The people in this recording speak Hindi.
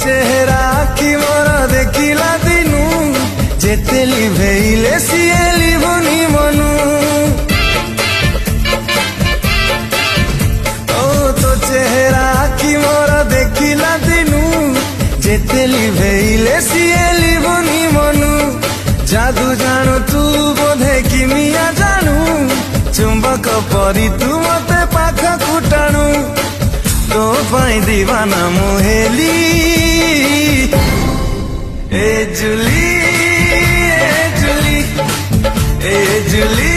चेहरा आखि मोर देखिला दिनू जेते लिभेइले सिए लिभुनी मनु। ओ तो चेहरा आखि मोर देखिला दिनू जेते लिभेइले सिए लिभुनी मनु। जादू जानू तू बोधे किमिया जानू चुंबक परी तू मते पाखकु टाणु। तो पाई दीवाना मुहेली ए जुली ए जुली ए जुली।